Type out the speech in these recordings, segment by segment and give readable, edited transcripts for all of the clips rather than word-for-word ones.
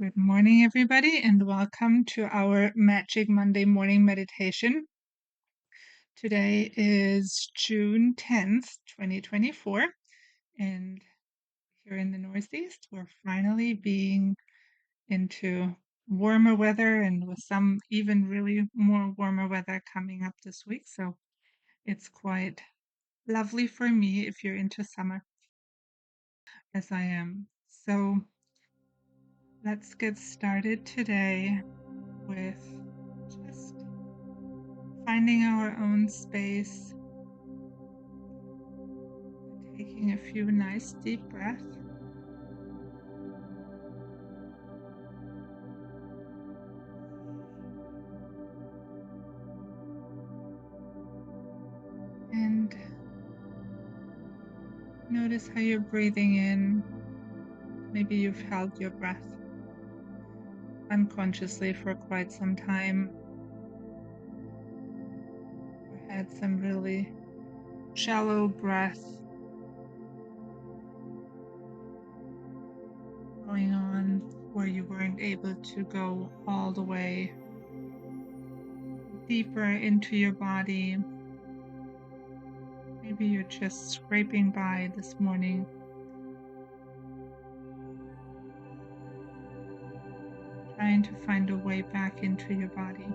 Good morning, everybody, and welcome to our Magic Monday morning meditation. Today is June 10th, 2024, and here in the Northeast, we're finally being into warmer weather and with some even really more warmer weather coming up this week. So it's quite lovely for me if you're into summer, as I am. So let's get started today with just finding our own space, taking a few nice deep breaths. And notice how you're breathing in. Maybe you've held your breath unconsciously for quite some time, or had some really shallow breath going on where you weren't able to go all the way deeper into your body. Maybe you're just scraping by this morning, trying to find a way back into your body.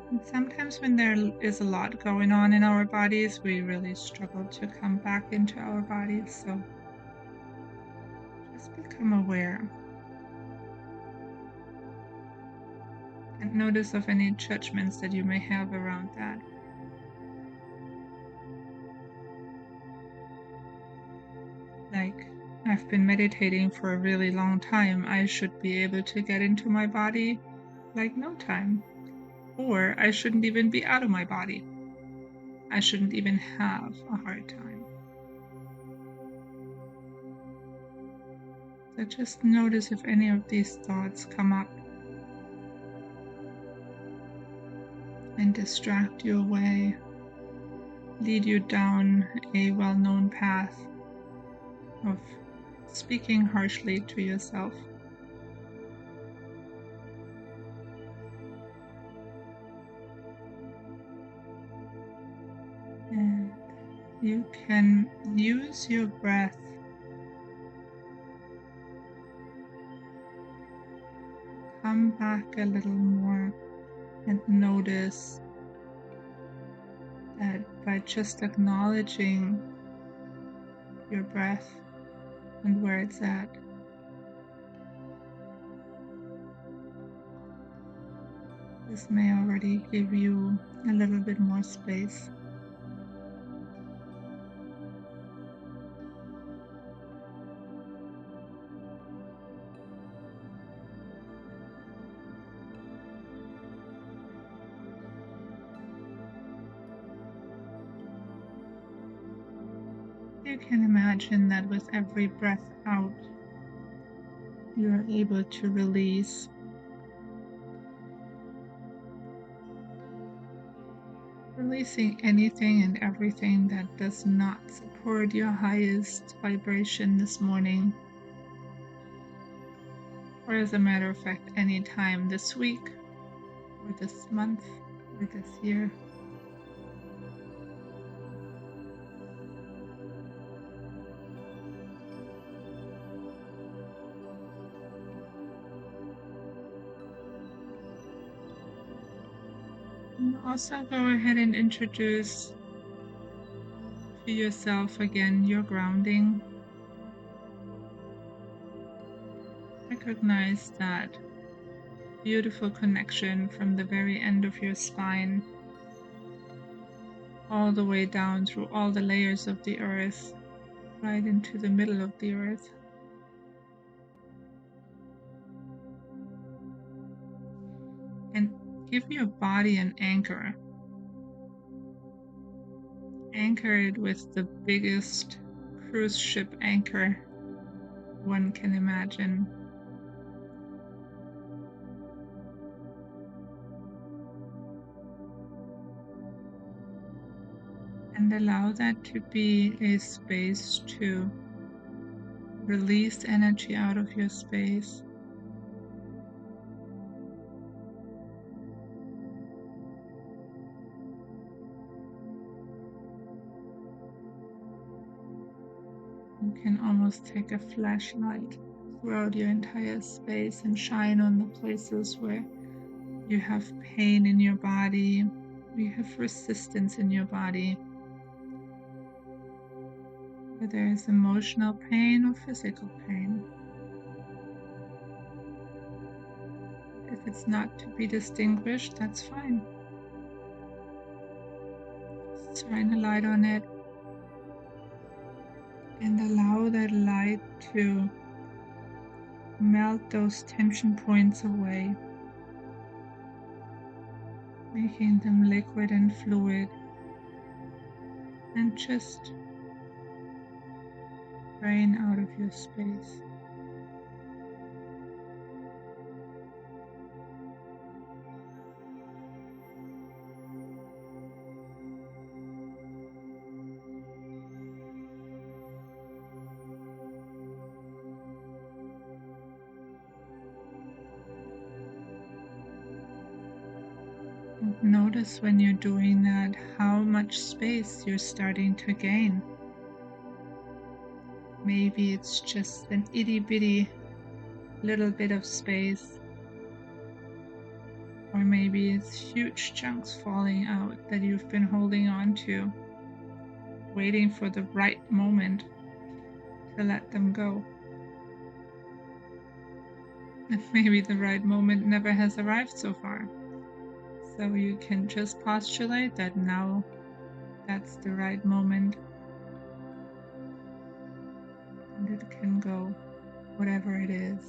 And sometimes when there is a lot going on in our bodies, we really struggle to come back into our bodies. So just become aware and notice of any judgments that you may have around that. Like, I've been meditating for a really long time. I should be able to get into my body like no time. Or I shouldn't even be out of my body. I shouldn't even have a hard time. So just notice if any of these thoughts come up and distract you away, lead you down a well-known path of speaking harshly to yourself. And you can use your breath to come back a little more and notice that by just acknowledging your breath and where it's at, this may already give you a little bit more space. You can imagine that with every breath out, you are able to release releasing anything and everything that does not support your highest vibration this morning, or as a matter of fact, any time this week, or this month, or this year. And also go ahead and introduce to yourself again your grounding. Recognize that beautiful connection from the very end of your spine all the way down through all the layers of the earth, right into the middle of the earth. And give your body an anchor. Anchor it with the biggest cruise ship anchor one can imagine. And allow that to be a space to Release energy out of your space. You can almost take a flashlight throughout your entire space and shine on the places where you have pain in your body, where you have resistance in your body, where there is emotional pain or physical pain. If it's not to be distinguished, that's fine. Shine a light on it and allow that light to melt those tension points away, making them liquid and fluid, and just drain out of your space. And notice when you're doing that how much space you're starting to gain. Maybe it's just an itty bitty little bit of space, or maybe it's huge chunks falling out that you've been holding on to, waiting for the right moment to let them go. And maybe the right moment never has arrived so far. So you can just postulate that now that's the right moment, and it can go, whatever it is.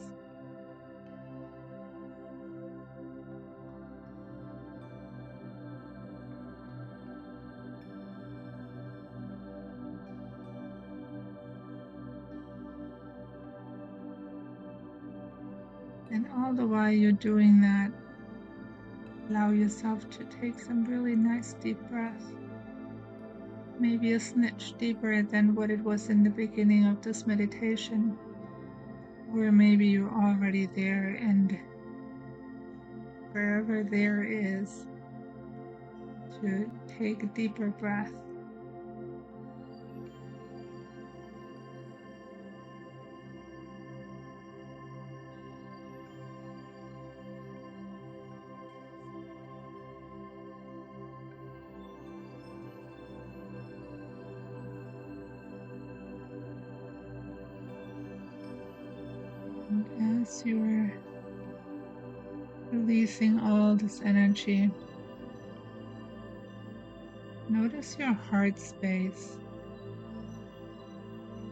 And all the while you're doing that, allow yourself to take some really nice deep breaths. Maybe a snitch deeper than what it was in the beginning of this meditation. Or maybe you're already there, and wherever there is, to take a deeper breath. And as you're releasing all this energy, notice your heart space.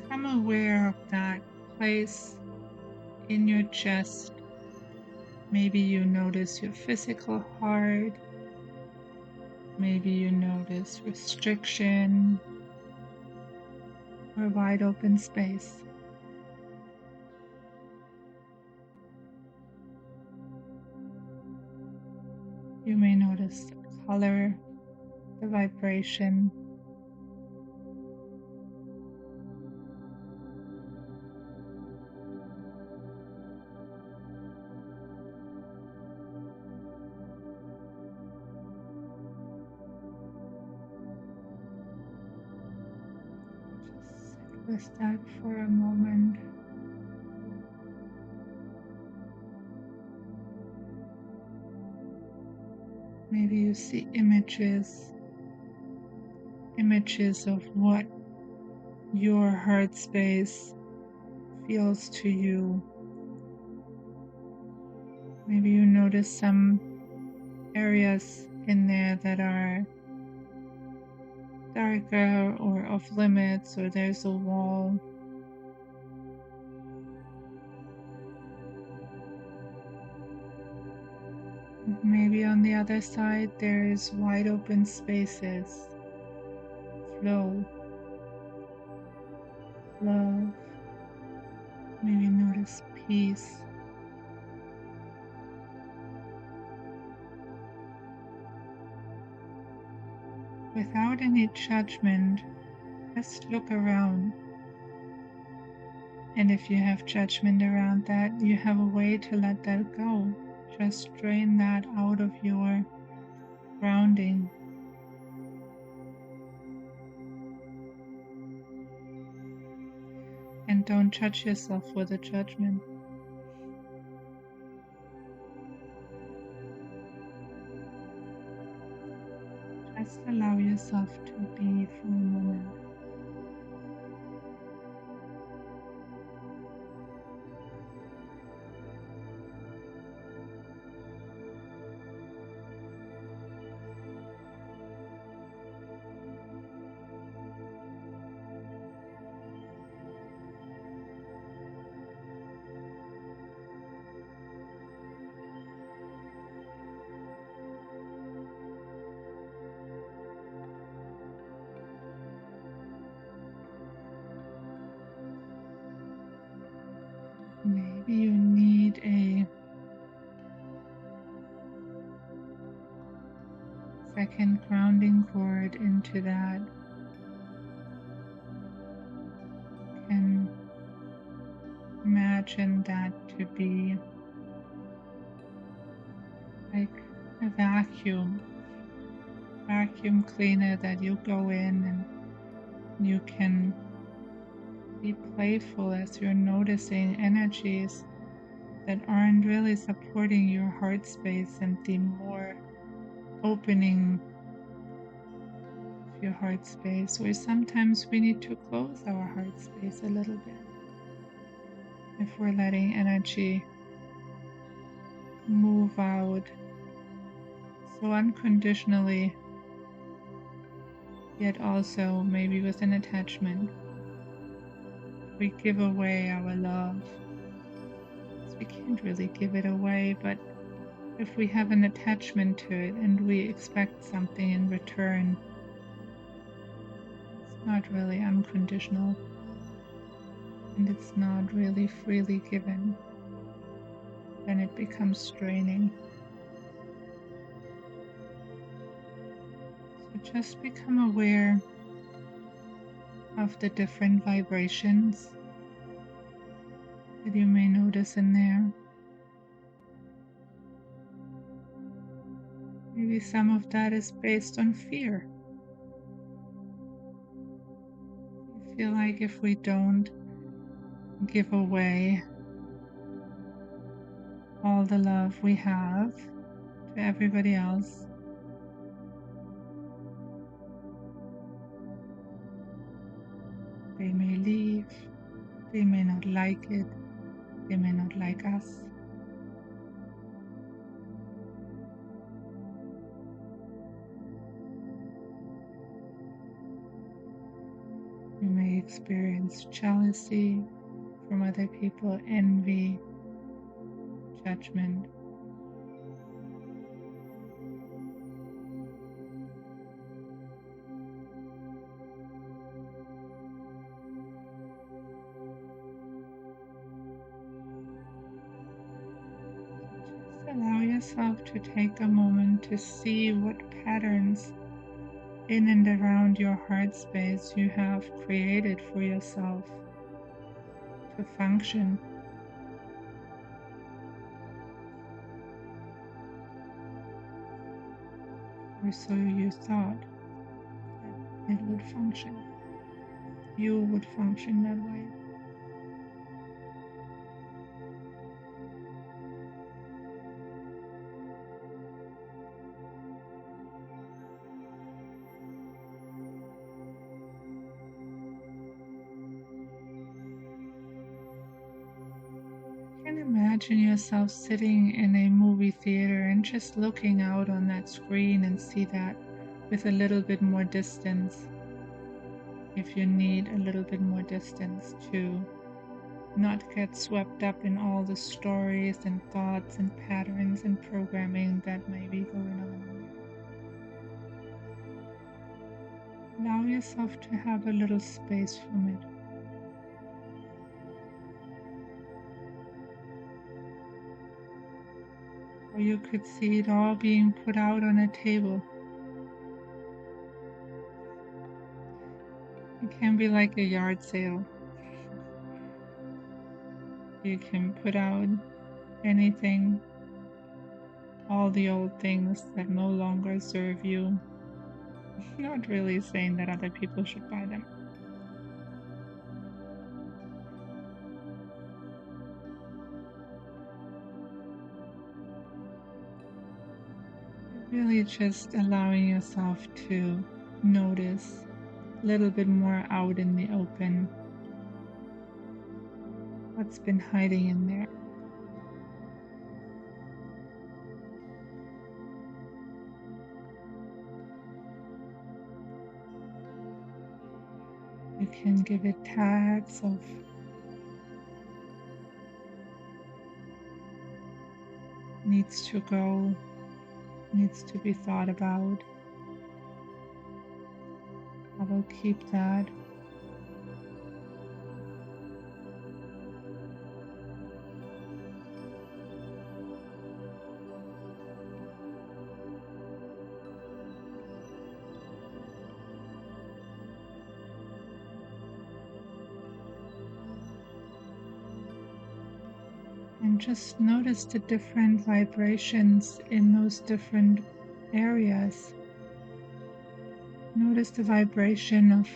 Become aware of that place in your chest. Maybe you notice your physical heart. Maybe you notice restriction or wide open space. You may notice the color, the vibration. Just sit with that for a moment. Maybe you see images of what your heart space feels to you. Maybe you notice some areas in there that are darker or off limits, or there's a wall. Maybe on the other side there is wide open spaces, flow, love. Maybe notice peace. Without any judgment, just look around. And if you have judgment around that, you have a way to let that go. Just drain that out of your grounding. And don't judge yourself for the judgment. Just allow yourself to be for a moment. Maybe you need a second grounding cord into that. You can imagine that to be like a vacuum cleaner that you go in and you can be playful as you're noticing energies that aren't really supporting your heart space and the more opening of your heart space, where sometimes we need to close our heart space a little bit if we're letting energy move out so unconditionally, yet also maybe with an attachment. We give away our love. So we can't really give it away, but if we have an attachment to it and we expect something in return, it's not really unconditional and it's not really freely given, then it becomes draining. So just become aware of the different vibrations that you may notice in there. Maybe some of that is based on fear. I feel like if we don't give away all the love we have to everybody else, they may leave, they may not like it, they may not like us. We may experience jealousy from other people, envy, judgment. Just allow yourself to take a moment to see what patterns in and around your heart space you have created for yourself to function, or so you thought that it would function. You would function that way. You can imagine yourself sitting in a movie theater and just looking out on that screen and see that with a little bit more distance. If you need a little bit more distance to not get swept up in all the stories and thoughts and patterns and programming that may be going on. Allow yourself to have a little space from it. Or you could see it all being put out on a table. It can be like a yard sale. You can put out anything, all the old things that no longer serve you. Not really saying that other people should buy them. Really just allowing yourself to notice a little bit more out in the open what's been hiding in there. You can give it tags of needs to go, needs to be thought about. I will keep that. And just notice the different vibrations in those different areas. Notice the vibration of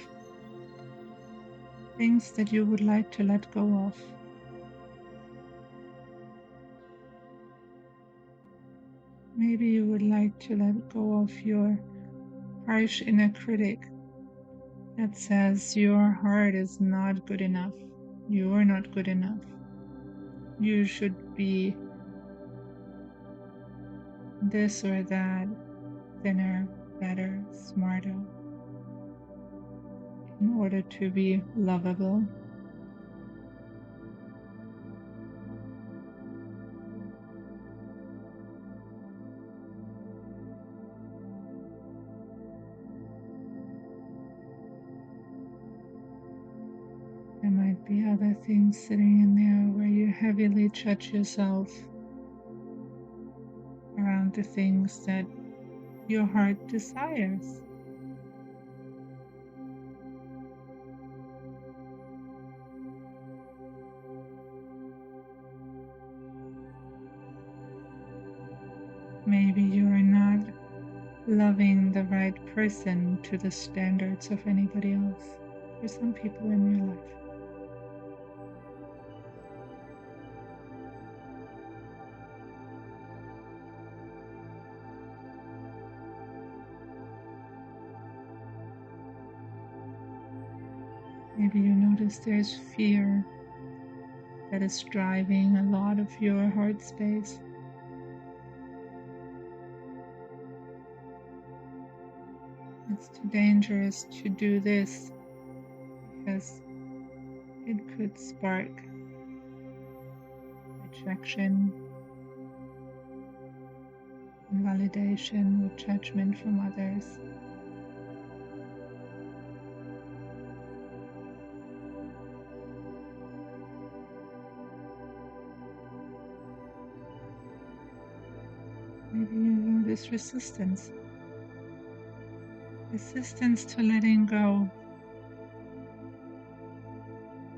things that you would like to let go of. Maybe you would like to let go of your harsh inner critic that says your heart is not good enough. You are not good enough. You should be this or that, thinner, better, smarter, in order to be lovable. There might be other things sitting in there where you heavily judge yourself around the things that your heart desires. Maybe you are not loving the right person to the standards of anybody else, for some people in your life. Maybe you notice there's fear that is driving a lot of your heart space. It's too dangerous to do this because it could spark rejection, invalidation, or judgment from others. Maybe you notice resistance. Resistance to letting go.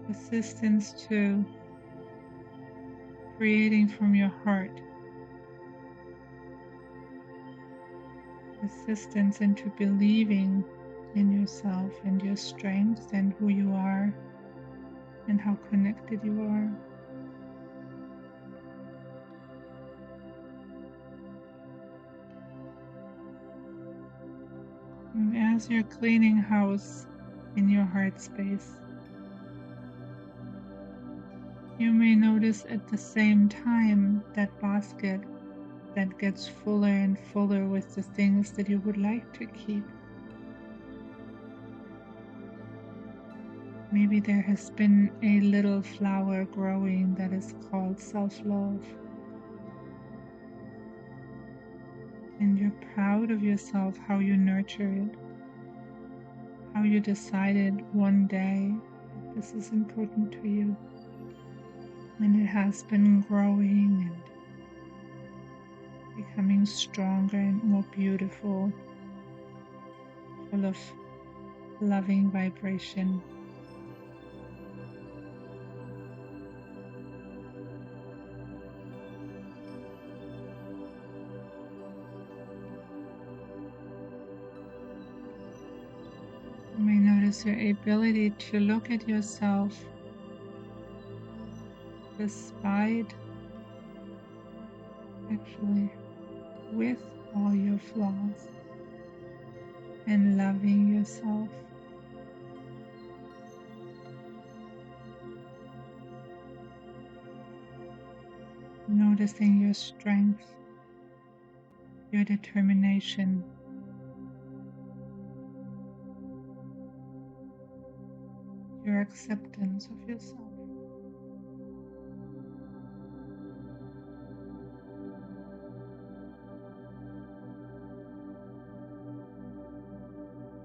Resistance to creating from your heart. Resistance into believing in yourself and your strengths and who you are and how connected you are. And as you're cleaning house in your heart space, you may notice at the same time that basket that gets fuller and fuller with the things that you would like to keep. Maybe there has been a little flower growing that is called self-love. And you're proud of yourself, how you nurture it, how you decided one day that this is important to you. And it has been growing and becoming stronger and more beautiful, full of loving vibration. Notice your ability to look at yourself despite, actually, with all your flaws, and loving yourself. Noticing your strength, your determination, your acceptance of yourself.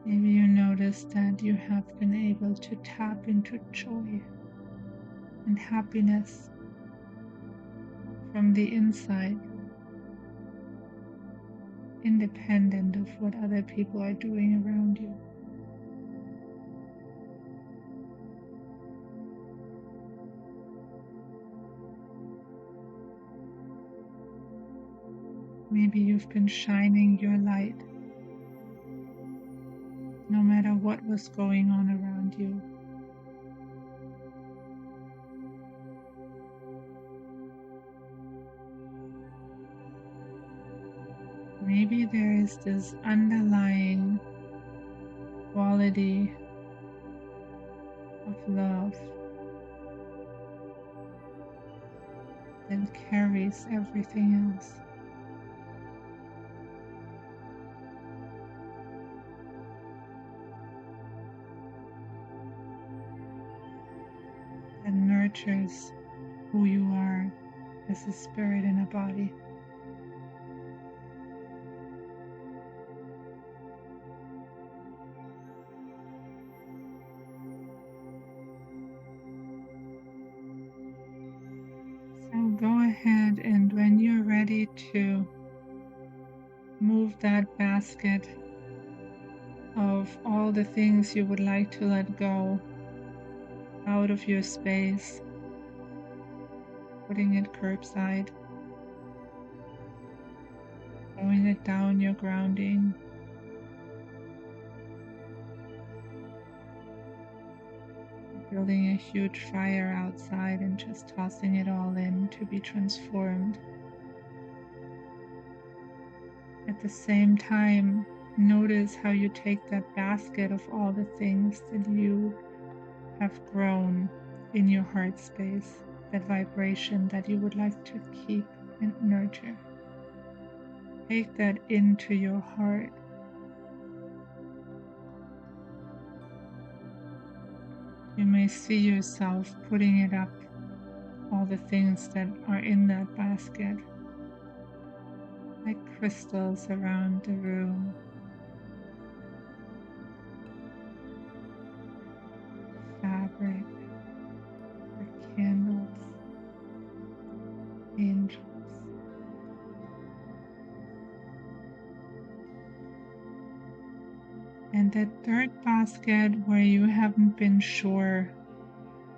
Maybe you notice that you have been able to tap into joy and happiness from the inside, independent of what other people are doing around you. Maybe you've been shining your light no matter what was going on around you. Maybe there is this underlying quality of love that carries everything else. That nurtures who you are as a spirit in a body. So go ahead, and when you're ready to move that basket of all the things you would like to let go out of your space, putting it curbside, throwing it down your grounding, building a huge fire outside and just tossing it all in to be transformed. At the same time, notice how you take that basket of all the things that you have grown in your heart space, that vibration that you would like to keep and nurture. Take that into your heart. You may see yourself putting it up, all the things that are in that basket, like crystals around the room, fabric, or candles, angels. And that third basket where you haven't been sure,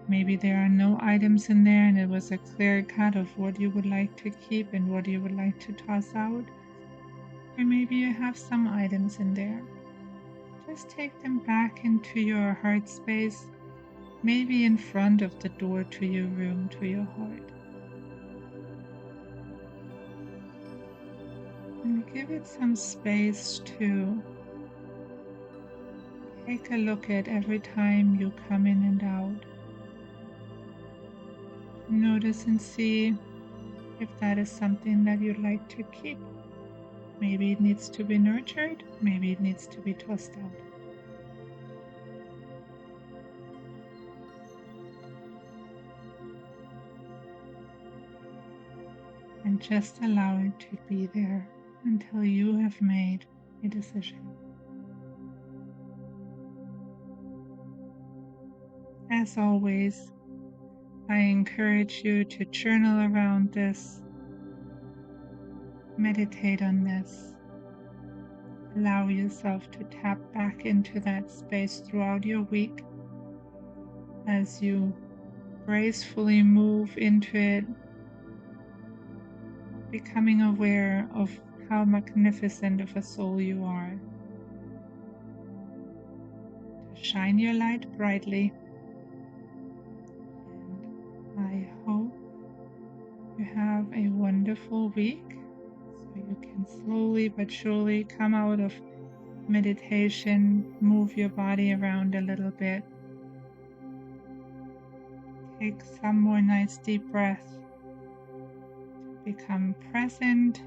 maybe there are no items in there and it was a clear cut of what you would like to keep and what you would like to toss out. Or maybe you have some items in there. Just take them back into your heart space, maybe in front of the door to your room, to your heart. And give it some space to take a look at every time you come in and out. Notice and see if that is something that you'd like to keep. Maybe it needs to be nurtured, maybe it needs to be tossed out. And just allow it to be there until you have made a decision. As always, I encourage you to journal around this, meditate on this, allow yourself to tap back into that space throughout your week as you gracefully move into it, becoming aware of how magnificent of a soul you are. To shine your light brightly. And I hope you have a wonderful week so you can slowly but surely come out of meditation, move your body around a little bit. Take some more nice deep breaths to become present